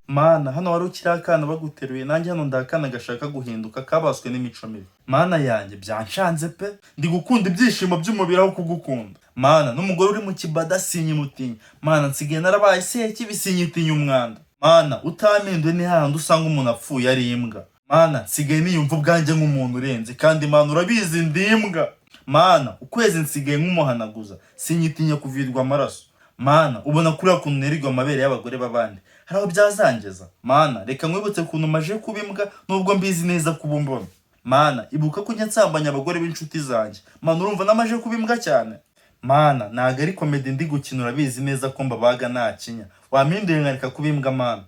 Mana hano warucyirakana baguteruye nanjye hano ndakana gashaka guhinduka kabaswe nimicomibi. Mana yanjye byancanzepe ndigukunda ibyishimo byumubiri aho kugukunda. Mana numugore uri mu kibada sinyimutinya. Mana nsigaye narabaye seki bisinyitinya umwanda. Mana utaminduye ni hahandi usanga umuntu apfuye ari imbwa. Mana nsigaye niyumva ubwanjye nk'umuntu urenze kandi Mana urabizi ndimbwa. Mana ukwezi nsigaye nk'umuhanaguza sinyitinya kuvirwa amaraso. Mana ubona kuriya kuntu nerirwa amabere y'abagore babandi haraho byazangeza. Mana reka nkwibutse kuntu maje kuba imbwa nubwo mbizi neza kuba mbona. Mana ibuka ko nsambanya abagore b'inshuti zanjye. Mana urumva namaje kuba imbwa cyane. Mana naga ari comedy ndi gukina urabizi neza ko mbabaga nta kinya wampinduye nkareka kuba imbwa.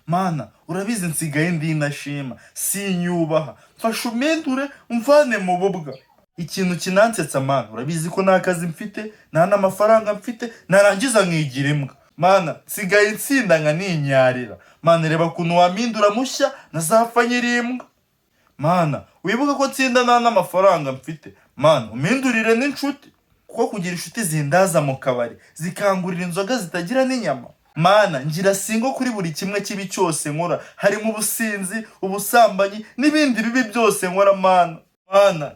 Mana urabizi nsigaye ndi nashima sinyubaha mfasha umpindure umvane mu bubwa. Ikintu kinansetsa Mana urabizi ko nta kazi mfite nta n'amafaranga mfite narangiza nkigira imbwa. Mana nsigaye nsinda nka ninyarira. Mana reba kuntu wampindura mushya nazapfa nyiri imbwa. Mana wibuka ko nsinda nta n'amafaranga mfite. Mana umpindurire n'inshuti kuko kugira inshuti zindaza mu kabari zikangurira inzoga zitagira n'inyama. Mana ngira singo kuri buri kimwe kibi cyose nkora harimo ubusinzi ubusambanyi n'ibindi bibi byose nkora. Mana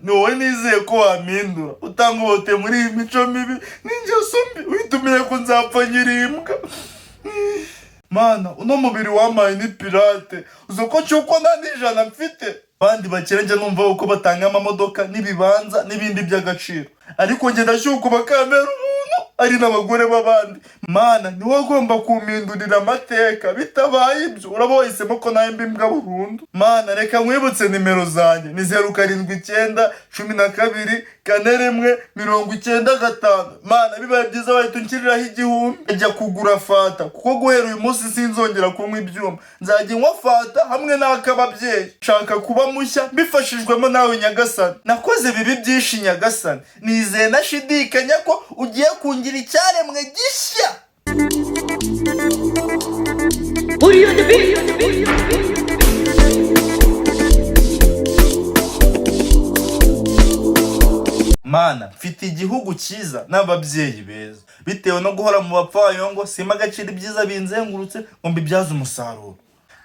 ni wowe nizeye ko wampindura utangobote muri iyi mico mibi n'ingeso mbi uhitumiye ko nzapfa nyiri imbwa. Mana uno mubiri wamaye ni pirate uzo ko cyuko nta n'ijana mfite. Bandi bakire njya numva uko batanga amamodoka n'ibibanza n'ibindi by'agaciro ariko njye ndashyuka bakamera umuntu ari n'abagore babandi. Mana ni wowe ugomba kumpindurira amateka bitabaye ibyo uraba wahisemo ko nawe mbimbwa burundu. Mana reka nkwibutse nimero zanjye ni 0792424195. Mana bibaye byiza wahita unshyiriraho 1000 ajya kugura fata kuko guhera uyu munsi sinzongera kunywa ibyuma nzajya nywa fata hamwe n'akababyeyi. Nshaka kuba mushya mbifashijwemo nawe nyagasani. Nakoze bibi byinshi nyagasani nizeye nashidikanya ko ugiye kungira icyaremwe gishya. Mana mfite igihugu cyiza n'ababyeyi beza bitewe no guhora mu bapfayongo sima agaciro ibyiza binzengurutse ngo mbibyaze umusaruro.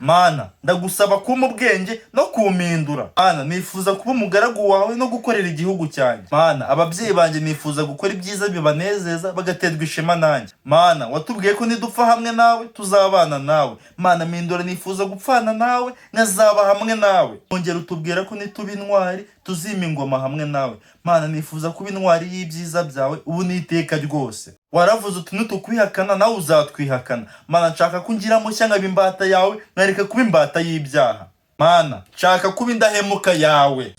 Mana ndagusaba kumpa ubwenge no kumpindura. Mana nifuza kuba umugaragu wawe no gukorera igihugu cyanjye. Mana ababyeyi banjye nifuza gukora ibyiza bibanezeza bagaterwa ishema nanjye. Mana watubwiye ko nidupfa hamwe nawe tuzabana nawe. Mana mpindura nifuza gupfana nawe nkazaba hamwe nawe. Ongera utubwira ko nituba intwari tuzima ingoma hamwe nawe. Mana nifuza kuba intwari y'ibyiza byawe ubu n'iteka ryose. Waravuze uti nutukwihakana nawe uzatwihakana. Mana nshaka ko ngira mushya nkaba imbata yawe nkareka kuba imbata y'ibyaha. Mana nshaka kuba indahemuka yawe.